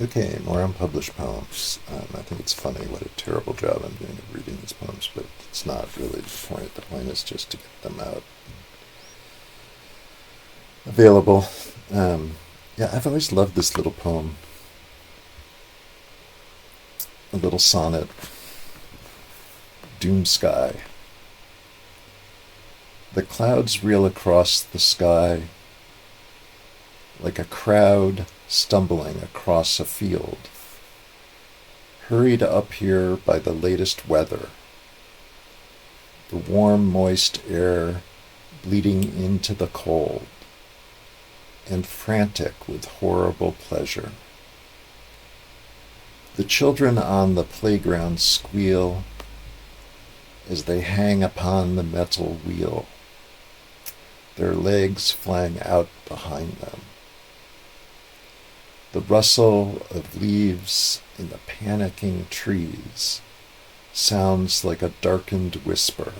Okay, more unpublished poems. I think it's funny what a terrible job I'm doing of reading these poems, but it's not really the point. The point is just to get them out available. Yeah, I've always loved this little poem, a little sonnet, Doomsky. The clouds reel across the sky like a crowd stumbling across a field, hurried up here by the latest weather, the warm, moist air bleeding into the cold, and frantic with horrible pleasure. The children on the playground squeal as they hang upon the metal wheel, their legs flying out behind them. The rustle of leaves in the panicking trees sounds like a darkened whisper.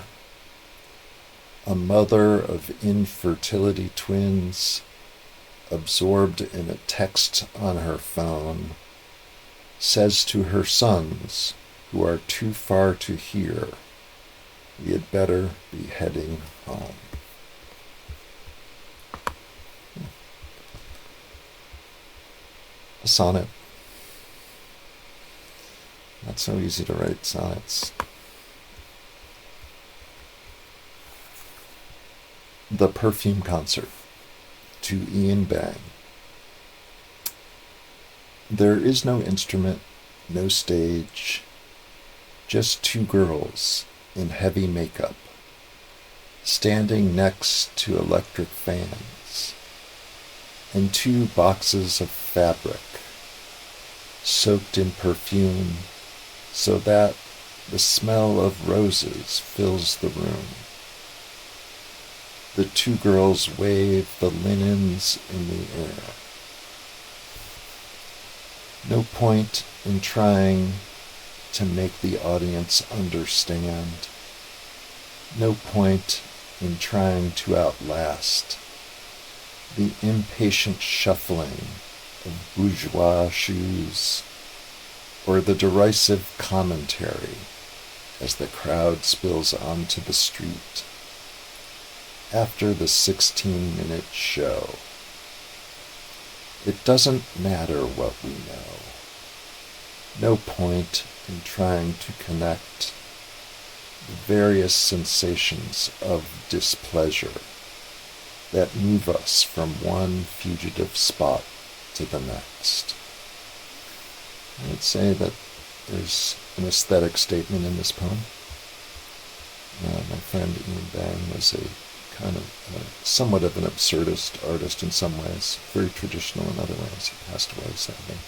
A mother of infertility twins, absorbed in a text on her phone, says to her sons, who are too far to hear, we had better be heading home. A sonnet. Not so easy to write sonnets. The Perfume Concert, to Ian Bang. There is no instrument, no stage, just two girls in heavy makeup, standing next to electric fans, and two boxes of fabric, soaked in perfume, so that the smell of roses fills the room. The two girls wave the linens in the air. No point in trying to make the audience understand. No point in trying to outlast the impatient shuffling of bourgeois shoes or the derisive commentary as the crowd spills onto the street after the 16-minute show. It doesn't matter what we know. No point in trying to connect the various sensations of displeasure that move us from one fugitive spot to the next. I would say that there's an aesthetic statement in this poem. My friend Ian Bang was a kind of somewhat of an absurdist artist in some ways, very traditional in other ways. He passed away sadly.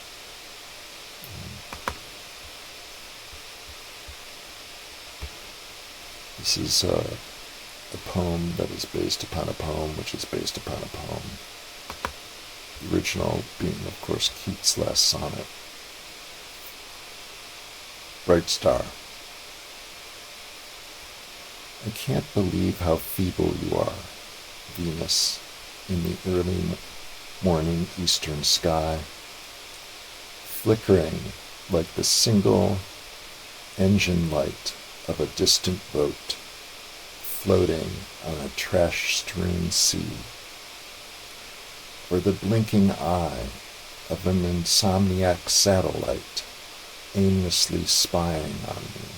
This is a poem that is based upon a poem which is based upon a poem. The original being, of course, Keats' last sonnet. Bright Star. I can't believe how feeble you are, Venus, in the early morning eastern sky, flickering like the single engine light of a distant boat floating on a trash-strewn sea, or the blinking eye of an insomniac satellite aimlessly spying on me.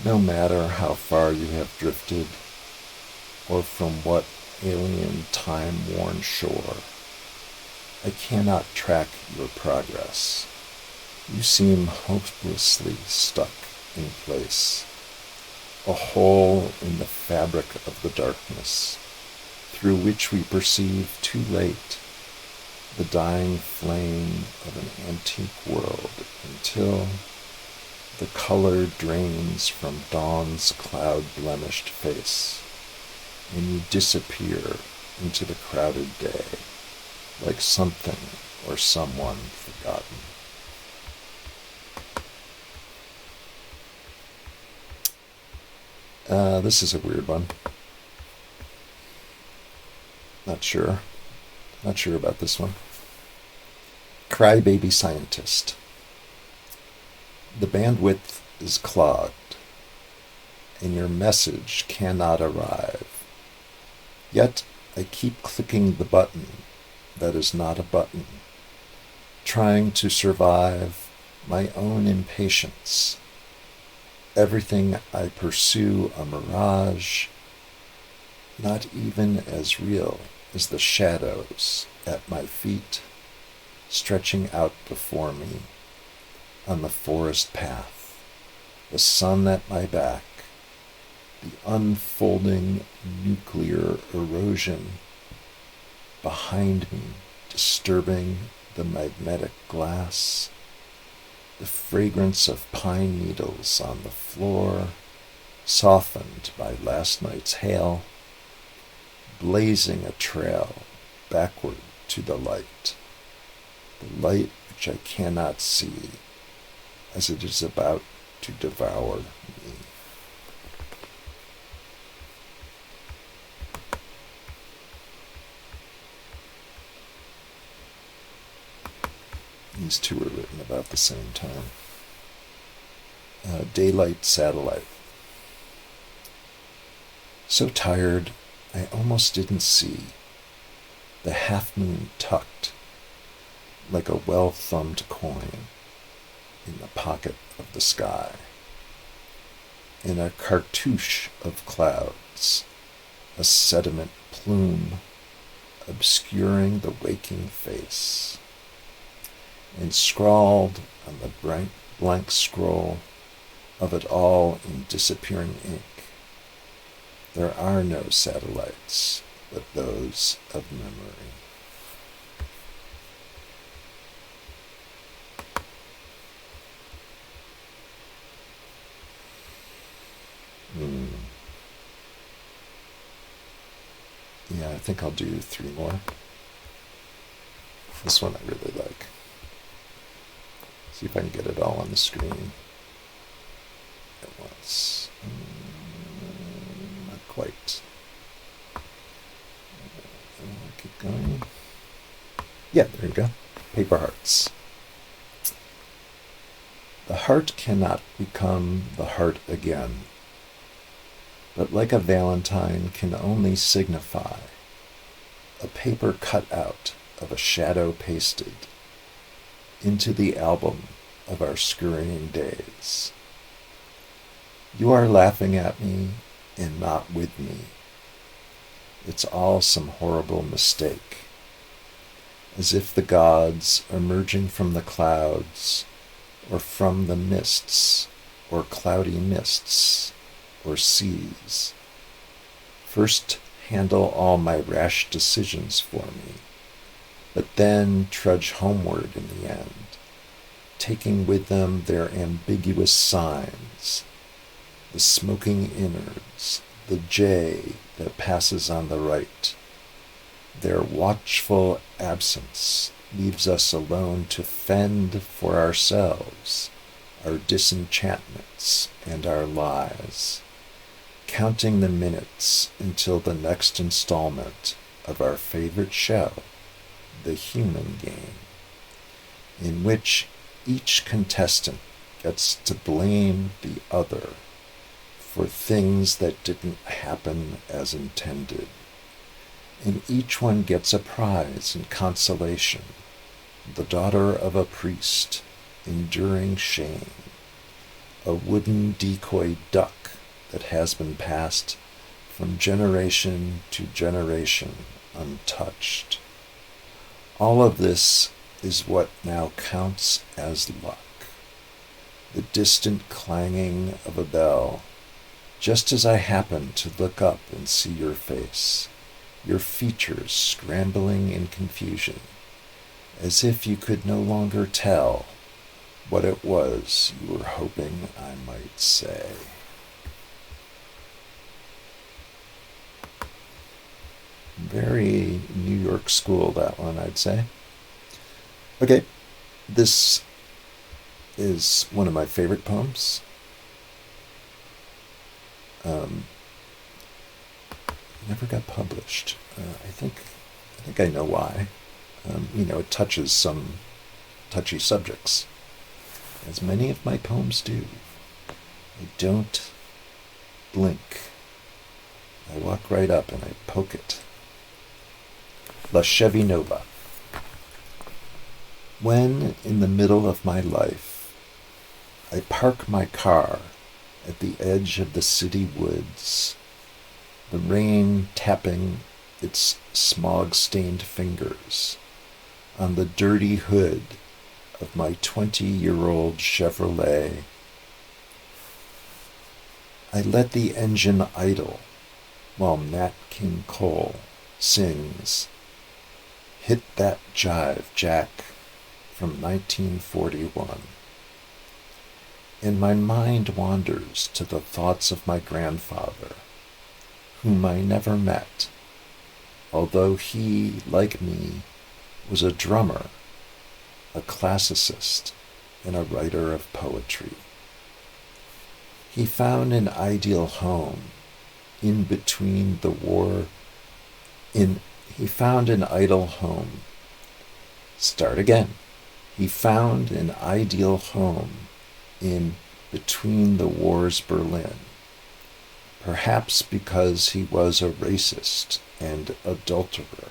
No matter how far you have drifted, or from what alien time-worn shore, I cannot track your progress. You seem hopelessly stuck in place, a hole in the fabric of the darkness, through which we perceive too late the dying flame of an antique world until the color drains from dawn's cloud-blemished face, and you disappear into the crowded day like something or someone forgotten. This is a weird one. Not sure about this one. Crybaby Scientist. The bandwidth is clogged, and your message cannot arrive. Yet I keep clicking the button that is not a button, trying to survive my own impatience. Everything I pursue a mirage, not even as real as the shadows at my feet, stretching out before me on the forest path, the sun at my back, the unfolding nuclear erosion behind me, disturbing the magnetic glass, the fragrance of pine needles on the floor, softened by last night's hail, blazing a trail backward to the light which I cannot see as it is about to devour me. These two were written about the same time. Daylight Satellite. So tired, I almost didn't see. The half-moon tucked like a well-thumbed coin in the pocket of the sky. In a cartouche of clouds, a sediment plume obscuring the waking face. And scrawled on the blank scroll of it all in disappearing ink, there are no satellites but those of memory. Yeah, I think I'll do 3 more. This one I really like. See if I can get it all on the screen at once. Not quite. Keep going. Yeah, there you go. Paper hearts. The heart cannot become the heart again, but like a valentine can only signify a paper cut out of a shadow pasted into the album of our scurrying days. You are laughing at me and not with me. It's all some horrible mistake, as if the gods emerging from the clouds or from the mists or cloudy mists or seas first handle all my rash decisions for me, but then trudge homeward in the end, taking with them their ambiguous signs, the smoking innards, the jay that passes on the right. Their watchful absence leaves us alone to fend for ourselves, our disenchantments and our lies, counting the minutes until the next installment of our favorite show, The Human Game, in which each contestant gets to blame the other for things that didn't happen as intended. And each one gets a prize and consolation, the daughter of a priest enduring shame, a wooden decoy duck that has been passed from generation to generation untouched. All of this is what now counts as luck, the distant clanging of a bell, just as I happen to look up and see your face, your features scrambling in confusion, as if you could no longer tell what it was you were hoping I might say. Very New York school, that one, I'd say. Okay, this is one of my favorite poems. Never got published. I think I know why. It touches some touchy subjects, as many of my poems do. I don't blink. I walk right up and I poke it. La Chevy Nova. When, in the middle of my life, I park my car at the edge of the city woods, the rain tapping its smog-stained fingers on the dirty hood of my 20-year-old Chevrolet, I let the engine idle while Nat King Cole sings "Hit That Jive, Jack" from 1941. And my mind wanders to the thoughts of my grandfather, whom I never met, although he, like me, was a drummer, a classicist, and a writer of poetry. He found an ideal home in between the war. He found an idle home. Start again. He found an ideal home in between the war's Berlin, perhaps because he was a racist and adulterer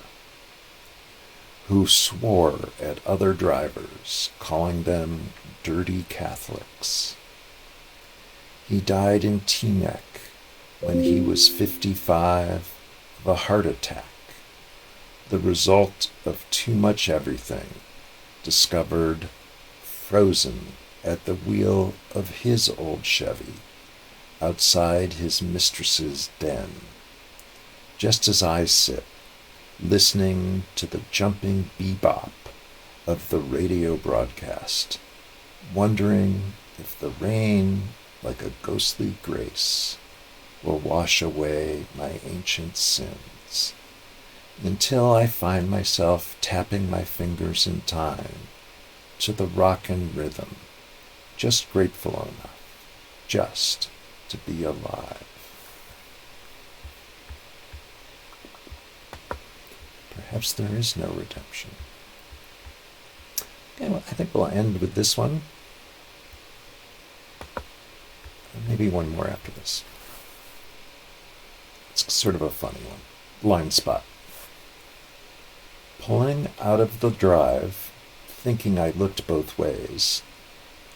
who swore at other drivers, calling them dirty Catholics. He died in Teaneck when he was 55 of a heart attack, the result of too much everything, discovered frozen at the wheel of his old Chevy outside his mistress's den, just as I sit, listening to the jumping bebop of the radio broadcast, wondering if the rain, like a ghostly grace, will wash away my ancient sins, until I find myself tapping my fingers in time to the rockin' rhythm, just grateful enough just to be alive. Perhaps there is no redemption. Okay, well, I think we'll end with this one. Maybe one more after this. It's sort of a funny one. Blind spot. Pulling out of the drive, thinking I looked both ways,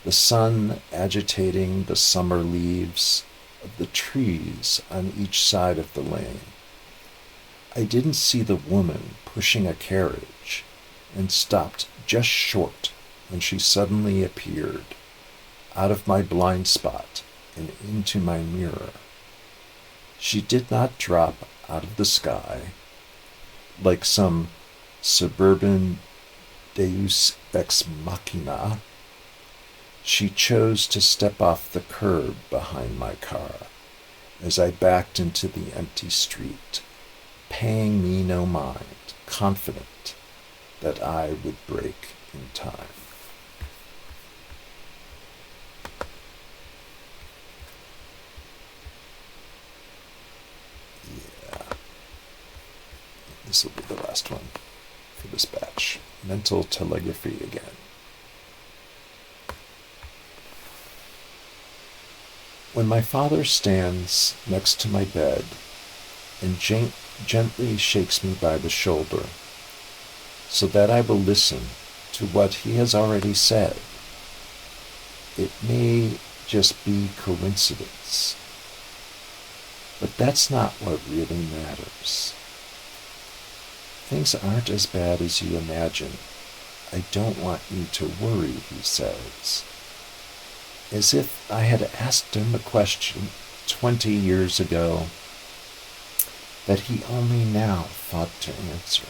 the sun agitating the summer leaves of the trees on each side of the lane. I didn't see the woman pushing a carriage and stopped just short when she suddenly appeared out of my blind spot and into my mirror. She did not drop out of the sky like some suburban deus ex machina. She chose to step off the curb behind my car as I backed into the empty street, paying me no mind, confident that I would break in time. Yeah. This will be the last one for this batch. Mental telegraphy again. When my father stands next to my bed and gently shakes me by the shoulder so that I will listen to what he has already said, it may just be coincidence, but that's not what really matters. Things aren't as bad as you imagine. I don't want you to worry, he says, as if I had asked him a question 20 years ago that he only now thought to answer.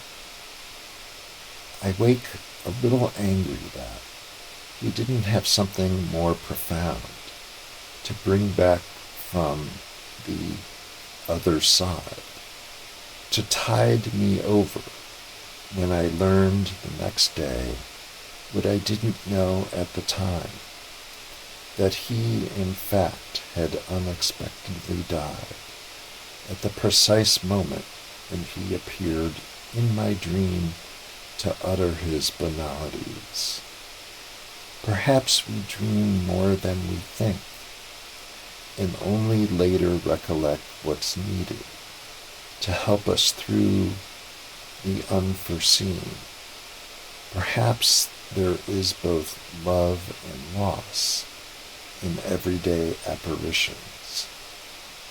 I wake a little angry that he didn't have something more profound to bring back from the other side, to tide me over when I learned the next day what I didn't know at the time, that he, in fact, had unexpectedly died at the precise moment when he appeared in my dream to utter his banalities. Perhaps we dream more than we think, and only later recollect what's needed to help us through the unforeseen. Perhaps there is both love and loss in everyday apparitions,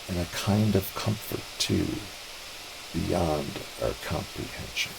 and a kind of comfort, too, beyond our comprehension.